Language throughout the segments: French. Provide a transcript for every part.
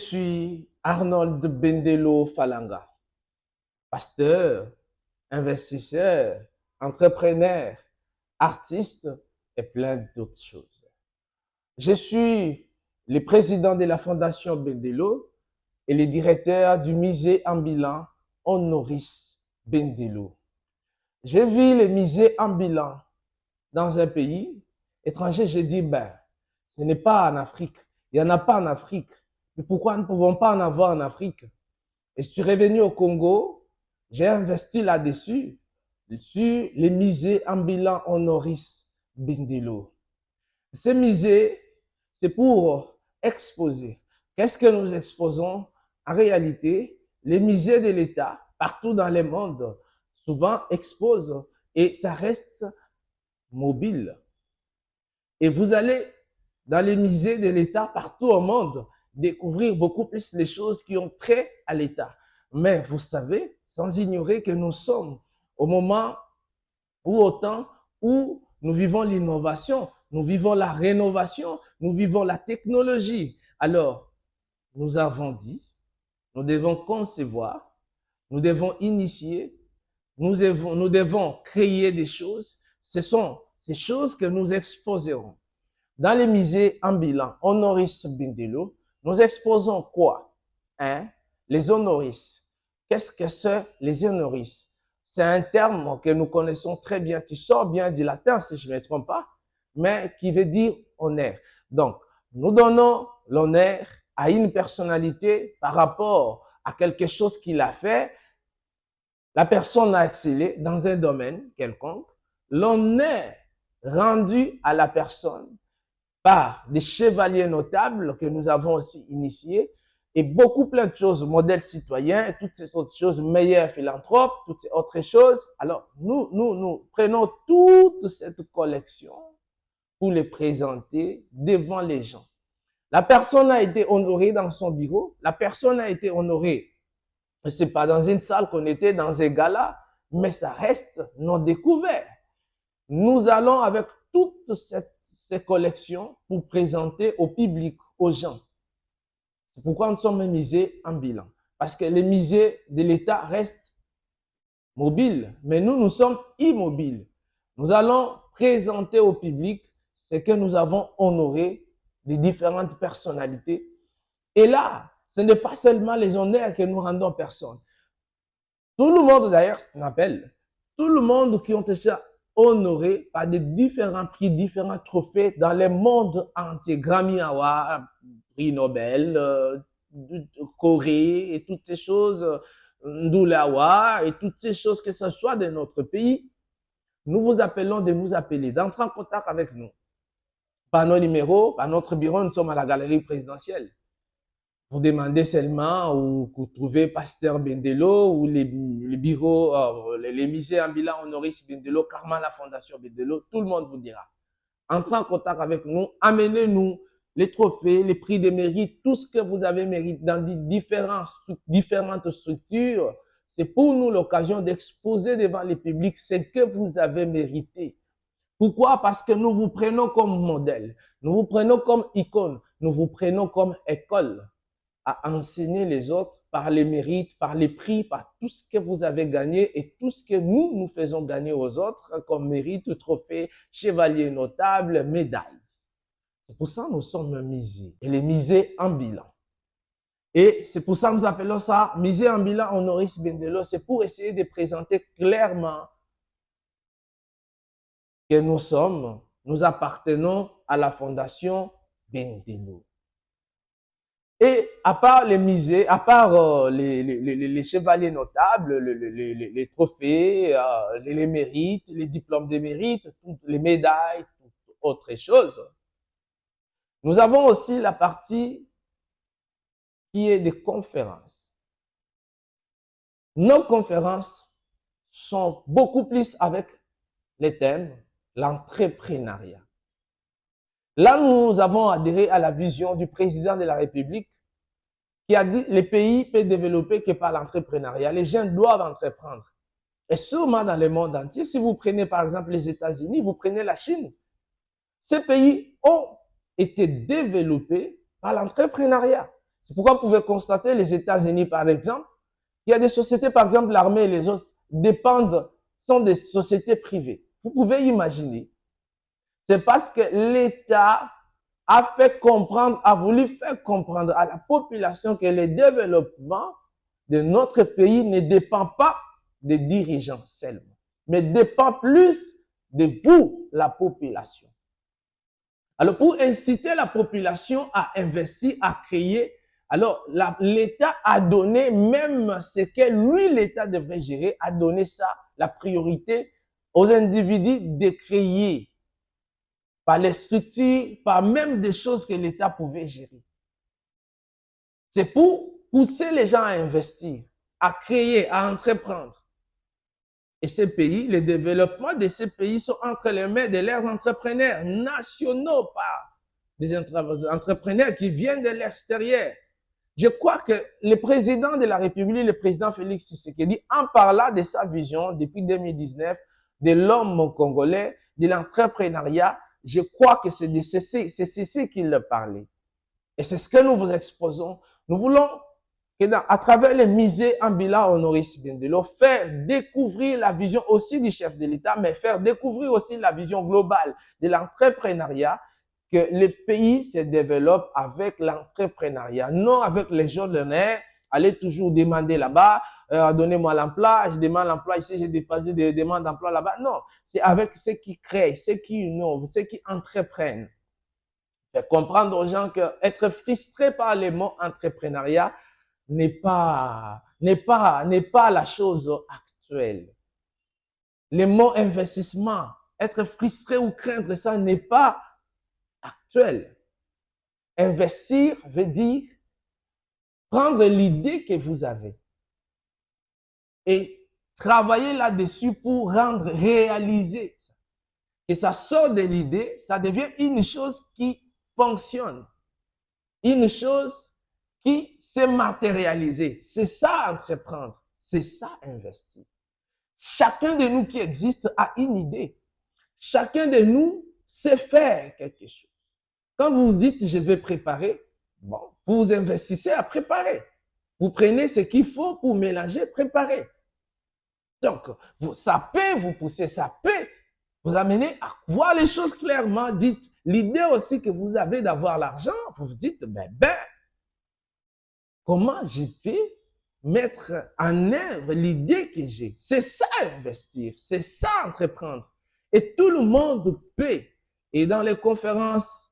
suis Arnold Bendelo Falanga, pasteur, investisseur, entrepreneur, artiste et plein d'autres choses. Je suis le président de la Fondation Bendelo et le directeur du musée ambulant Honoris Bendelo. Je vis le musée ambulant dans un pays étranger. Je dis, ce n'est pas en Afrique. Il n'y en a pas en Afrique. Mais pourquoi nous ne pouvons pas en avoir en Afrique? Et je suis revenu au Congo, j'ai investi là-dessus, sur les musées ambulants Honoris Bendelo. Ces musées, c'est pour exposer. Qu'est-ce que nous exposons? En réalité, les musées de l'État, partout dans le monde, souvent exposent et ça reste mobile. Et vous allez dans les musées de l'État partout au monde découvrir beaucoup plus les choses qui ont trait à l'État. Mais vous savez, sans ignorer que nous sommes au moment ou au temps où nous vivons l'innovation, nous vivons la rénovation, nous vivons la technologie. Alors, nous avons dit, nous devons concevoir, nous devons initier, nous devons créer des choses. Ce sont ces choses que nous exposerons. Dans les musées ambulants Honoris Bendelo, nous exposons quoi? Les honoris. Qu'est-ce que c'est les honoris? C'est un terme que nous connaissons très bien, qui sort bien du latin, si je ne me trompe pas, mais qui veut dire honneur. Donc, nous donnons l'honneur à une personnalité par rapport à quelque chose qu'il a fait. La personne a excellé dans un domaine quelconque. L'honneur rendu à la personne par des chevaliers notables que nous avons aussi initiés et beaucoup plein de choses, modèles citoyens, et toutes ces autres choses, meilleurs philanthropes, toutes ces autres choses. Alors, nous prenons toute cette collection pour les présenter devant les gens. La personne a été honorée dans son bureau, la personne a été honorée, c'est pas dans une salle qu'on était, dans un gala, mais ça reste non découvert. Nous allons avec toute ces collections pour présenter au public, aux gens. C'est pourquoi nous sommes un musée ambulant. Parce que les musées de l'État restent mobiles, mais nous sommes immobiles. Nous allons présenter au public ce que nous avons honoré des différentes personnalités. Et là, ce n'est pas seulement les honneurs que nous rendons aux personnes. Tout le monde d'ailleurs s'appelle, tout le monde qui ont été honorés par des différents prix, différents trophées dans le monde entier. Grammy Award, prix Nobel, Corée et toutes ces choses, Ndule Award et toutes ces choses que ce soit de notre pays. Nous vous appelons de nous appeler, d'entrer en contact avec nous. Par nos numéros, par notre bureau, nous sommes à la galerie présidentielle. Vous demandez seulement ou vous trouvez Pasteur Bendelo ou les bureaux, les musées ambulants Honoris Bendelo, Karma la Fondation Bendelo, tout le monde vous dira. Entrez en contact avec nous, amenez-nous les trophées, les prix de mérite, tout ce que vous avez mérité dans différentes structures. C'est pour nous l'occasion d'exposer devant le public ce que vous avez mérité. Pourquoi? Parce que nous vous prenons comme modèle, nous vous prenons comme icône, nous vous prenons comme école à enseigner les autres par les mérites, par les prix, par tout ce que vous avez gagné et tout ce que nous faisons gagner aux autres comme mérite, trophée, chevalier notable, médaille. C'est pour ça que nous sommes un musée et les musées ambulants. Et c'est pour ça que nous appelons ça musée ambulant Honoris Bendelo. C'est pour essayer de présenter clairement que nous appartenons à la Fondation Bendelo. Et à part les musées, à part les chevaliers notables, les trophées, les mérites, les diplômes de mérite, les médailles, toutes autres choses, nous avons aussi la partie qui est des conférences. Nos conférences sont beaucoup plus avec les thèmes l'entrepreneuriat. Là, nous avons adhéré à la vision du président de la République qui a dit que le pays peut développer que par l'entrepreneuriat. Les gens doivent entreprendre. Et sûrement dans le monde entier, si vous prenez par exemple les États-Unis, vous prenez la Chine, ces pays ont été développés par l'entrepreneuriat. C'est pourquoi vous pouvez constater les États-Unis, par exemple, il y a des sociétés, par exemple, l'armée et les autres dépendent, sont des sociétés privées. Vous pouvez imaginer. C'est parce que l'État a voulu faire comprendre à la population que le développement de notre pays ne dépend pas des dirigeants seulement, mais dépend plus de vous, la population. Alors, pour inciter la population à investir, à créer, alors l'État a donné, même ce que lui, l'État devrait gérer, a donné ça, la priorité aux individus de créer par les structures, par même des choses que l'État pouvait gérer. C'est pour pousser les gens à investir, à créer, à entreprendre. Et ces pays, le développement de ces pays sont entre les mains de leurs entrepreneurs nationaux, pas des entrepreneurs qui viennent de l'extérieur. Je crois que le président de la République, le président Félix Tshisekedi, en parlant de sa vision depuis 2019, de l'homme congolais, de l'entrepreneuriat, je crois que c'est ceci qu'il parlait. Et c'est ce que nous vous exposons. Nous voulons que à travers les musées ambulants Honoris Bendelo, faire découvrir la vision aussi du chef de l'État, mais faire découvrir aussi la vision globale de l'entrepreneuriat, que le pays se développe avec l'entrepreneuriat, non avec les gens de nerfs, aller toujours demander là-bas, donnez-moi l'emploi, je demande l'emploi ici, j'ai dépassé des demandes d'emploi là-bas. Non, c'est avec ceux qui créent, ceux qui innovent, ceux qui entreprennent. Faire comprendre aux gens que être frustré par les mots entrepreneuriat n'est pas la chose actuelle. Les mots investissement, être frustré ou craindre ça n'est pas actuel. Investir veut dire prendre l'idée que vous avez et travailler là-dessus pour rendre réaliser ça. Et ça sort de l'idée, ça devient une chose qui fonctionne, une chose qui s'est matérialisée. C'est ça entreprendre, c'est ça investir. Chacun de nous qui existe a une idée. Chacun de nous sait faire quelque chose. Quand vous dites je vais préparer, bon, vous investissez à préparer. Vous prenez ce qu'il faut pour mélanger, préparer. Donc, ça peut vous pousser, ça peut vous amener à voir les choses clairement. Dites, l'idée aussi que vous avez d'avoir l'argent, vous vous dites, comment je peux mettre en œuvre l'idée que j'ai? C'est ça investir, c'est ça entreprendre. Et tout le monde peut. Et dans les conférences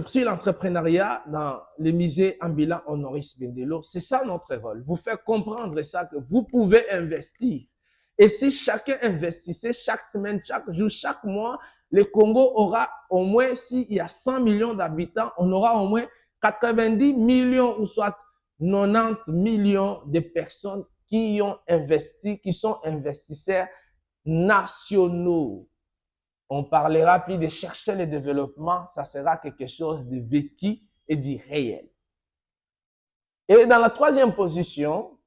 sur l'entrepreneuriat, dans les musées ambulants Honoris Bendelo, c'est ça notre rôle. Vous faire comprendre ça, que vous pouvez investir. Et si chacun investissait chaque semaine, chaque jour, chaque mois, le Congo aura au moins, s'il y a 100 millions d'habitants, on aura au moins 90 millions ou soit 90 millions de personnes qui ont investi, qui sont investisseurs nationaux. On parlera plus de chercher le développement, ça sera quelque chose de vécu et du réel. Et dans la troisième position,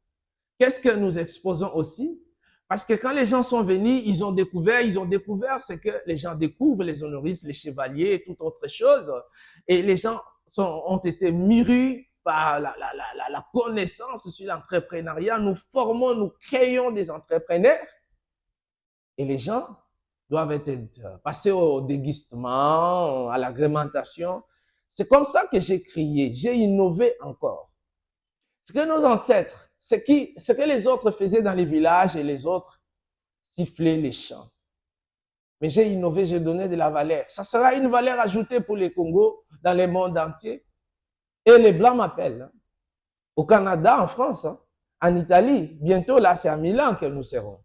qu'est-ce que nous exposons aussi? Parce que quand les gens sont venus, ils ont découvert ce que les gens découvrent, les honoristes, les chevaliers et toute autre chose. Et les gens ont été mûris par la connaissance sur l'entrepreneuriat. Nous formons, nous créons des entrepreneurs. Et les gens doivent être passés au dégustement, à l'agrémentation. C'est comme ça que j'ai créé, j'ai innové encore. Ce que nos ancêtres, ce que les autres faisaient dans les villages et les autres sifflaient les chants. Mais j'ai innové, j'ai donné de la valeur. Ça sera une valeur ajoutée pour les Congos dans le monde entier. Et les Blancs m'appellent. Au Canada, en France, en Italie, bientôt là, c'est à Milan que nous serons.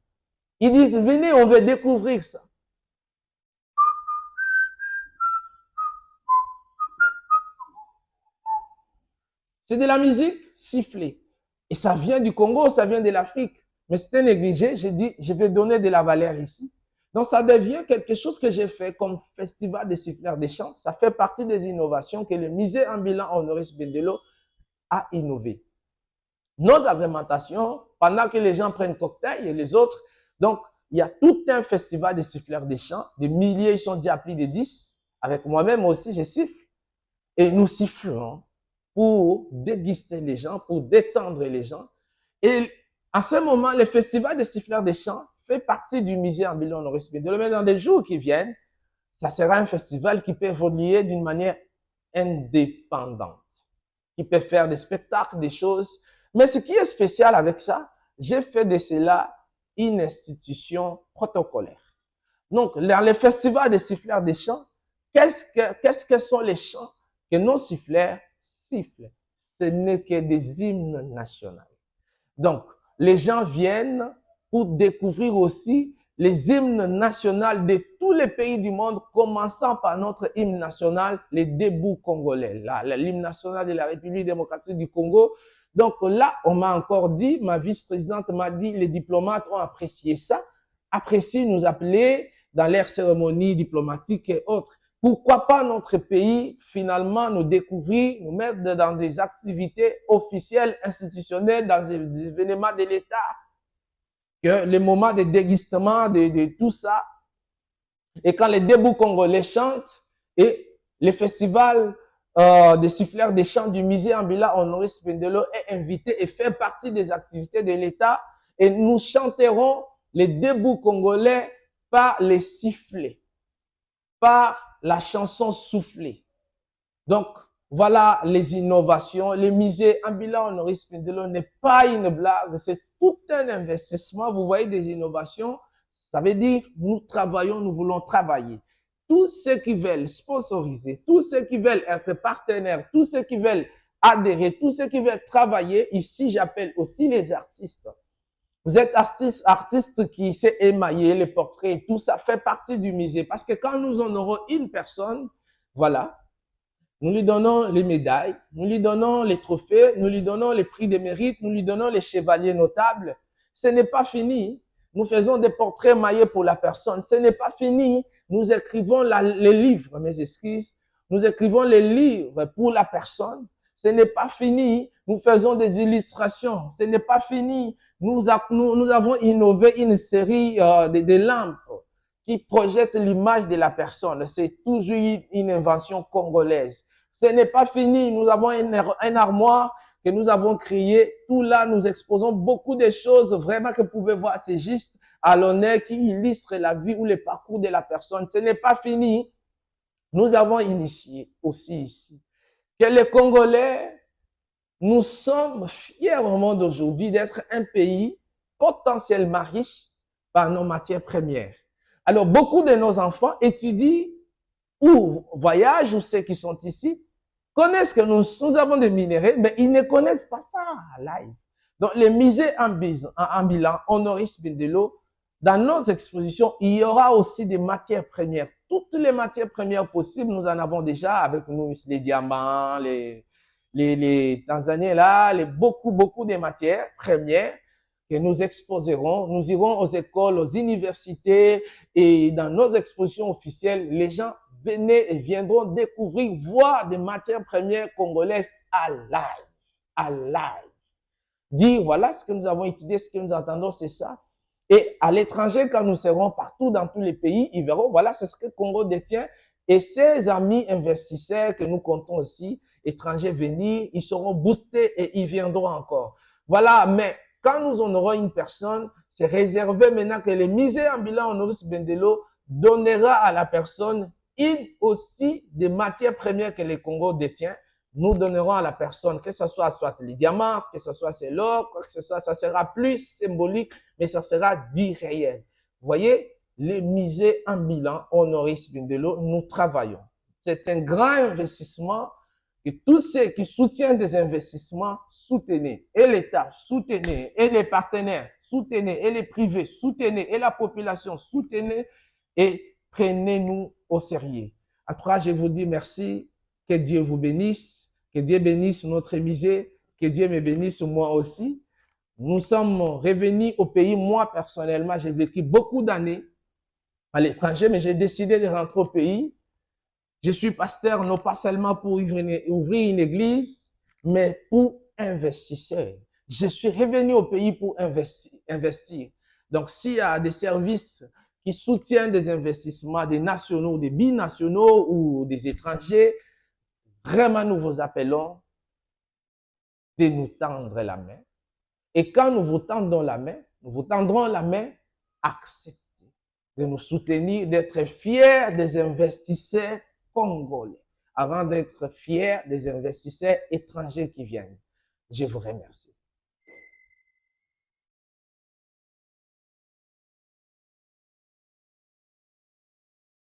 Ils disent, venez, on veut découvrir ça. C'est de la musique sifflée. Et ça vient du Congo, ça vient de l'Afrique. Mais c'était négligé. J'ai dit, je vais donner de la valeur ici. Donc, ça devient quelque chose que j'ai fait comme festival de siffleurs des chants. Ça fait partie des innovations que le musée ambulant Honoris Bendelo a innové. Nos agrémentations, pendant que les gens prennent cocktail et les autres, donc, il y a tout un festival de siffleurs des chants. Des milliers, ils sont déjà plus de 10. Avec moi-même aussi, je siffle. Et nous sifflons. pour déguster les gens, pour détendre les gens. Et en ce moment, le festival des siffleurs des chants fait partie du musée ambulant Honoré Spindler. Mais dans les jours qui viennent, ça sera un festival qui peut évoluer d'une manière indépendante, qui peut faire des spectacles, des choses. Mais ce qui est spécial avec ça, j'ai fait de cela une institution protocolaire. Donc, dans le festival des siffleurs des chants, qu'est-ce que sont les chants que nos siffleurs sifflent? Ce n'est que des hymnes nationaux. Donc, les gens viennent pour découvrir aussi les hymnes nationaux de tous les pays du monde, commençant par notre hymne national, les Debout congolais, l'hymne national de la République démocratique du Congo. Donc là, on m'a encore dit, ma vice-présidente m'a dit, les diplomates ont apprécié ça, apprécient nous appeler dans leurs cérémonies diplomatiques et autres. Pourquoi pas notre pays, finalement, nous découvrir, nous mettre dans des activités officielles, institutionnelles, dans des événements de l'État, que les moments de dégustement, de tout ça, et quand les Debout congolais chantent, et le festival des siffleurs des chants du musée ambulant Honoré Spindler est invité et fait partie des activités de l'État, et nous chanterons les Debout congolais par les sifflets, par la chanson soufflée. Donc, voilà les innovations. Le musée ambulant Honoré Spindler n'est pas une blague, c'est tout un investissement. Vous voyez des innovations, ça veut dire nous travaillons, nous voulons travailler. Tous ceux qui veulent sponsoriser, tous ceux qui veulent être partenaires, tous ceux qui veulent adhérer, tous ceux qui veulent travailler, ici j'appelle aussi les artistes. Vous êtes artiste qui sait émailler les portraits et tout ça fait partie du musée. Parce que quand nous en aurons une personne, voilà, nous lui donnons les médailles, nous lui donnons les trophées, nous lui donnons les prix de mérite, nous lui donnons les chevaliers notables. Ce n'est pas fini. Nous faisons des portraits émaillés pour la personne. Ce n'est pas fini. Nous écrivons les livres, mes excuses. Nous écrivons les livres pour la personne. Ce n'est pas fini. Nous faisons des illustrations. Ce n'est pas fini. Nous avons innové une série de lampes qui projettent l'image de la personne. C'est toujours une invention congolaise. Ce n'est pas fini. Nous avons un armoire que nous avons créé. Tout là, nous exposons beaucoup de choses vraiment que vous pouvez voir. C'est juste à l'honneur qui illustre la vie ou le parcours de la personne. Ce n'est pas fini. Nous avons initié aussi ici que les Congolais, nous sommes fiers au monde aujourd'hui d'être un pays potentiellement riche par nos matières premières. Alors, beaucoup de nos enfants étudient ou voyagent, ou ceux qui sont ici, connaissent que nous avons des minéraux, mais ils ne connaissent pas ça live. Donc, les musées ambulants, Honoré Spindler, dans nos expositions, il y aura aussi des matières premières. Toutes les matières premières possibles, nous en avons déjà avec nous, les diamants, les Tanzaniens là, beaucoup de matières premières que nous exposerons. Nous irons aux écoles, aux universités et dans nos expositions officielles, les gens venez et viendront découvrir, voir des matières premières congolaises à live. Dire, voilà ce que nous avons étudié, ce que nous entendons, c'est ça. Et à l'étranger, quand nous serons partout dans tous les pays, ils verront, voilà, c'est ce que le Congo détient. Et ces amis investisseurs que nous comptons aussi, étrangers venir, ils seront boostés et ils viendront encore. Voilà, mais quand nous en aurons une personne, c'est réservé maintenant que le musée ambulant Honoré Spindler donnera à la personne aussi des matières premières que le Congo détient. Nous donnerons à la personne, que ce soit les diamants, que ce soit l'or, quoi que ce soit, ça sera plus symbolique, mais ça sera du réel. Vous voyez, les musées ambulants Honoré Spindler, nous travaillons. C'est un grand investissement que tous ceux qui soutiennent des investissements, soutenez. Et l'État, soutenez. Et les partenaires, soutenez. Et les privés, soutenez. Et la population, soutenez. Et prenez-nous au sérieux. En tout cas, je vous dis merci. Que Dieu vous bénisse. Que Dieu bénisse notre musée. Que Dieu me bénisse moi aussi. Nous sommes revenus au pays. Moi, personnellement, j'ai vécu beaucoup d'années à l'étranger, mais j'ai décidé de rentrer au pays. Je suis pasteur non pas seulement pour ouvrir une église, mais pour investisseurs. Je suis revenu au pays pour investir. Donc, s'il y a des services qui soutiennent des investissements, des nationaux, des binationaux ou des étrangers, vraiment nous vous appelons de nous tendre la main. Et quand nous vous tendons la main, nous vous tendrons la main, acceptez de nous soutenir, d'être fiers des investisseurs congolais, avant d'être fiers des investisseurs étrangers qui viennent. Je vous remercie.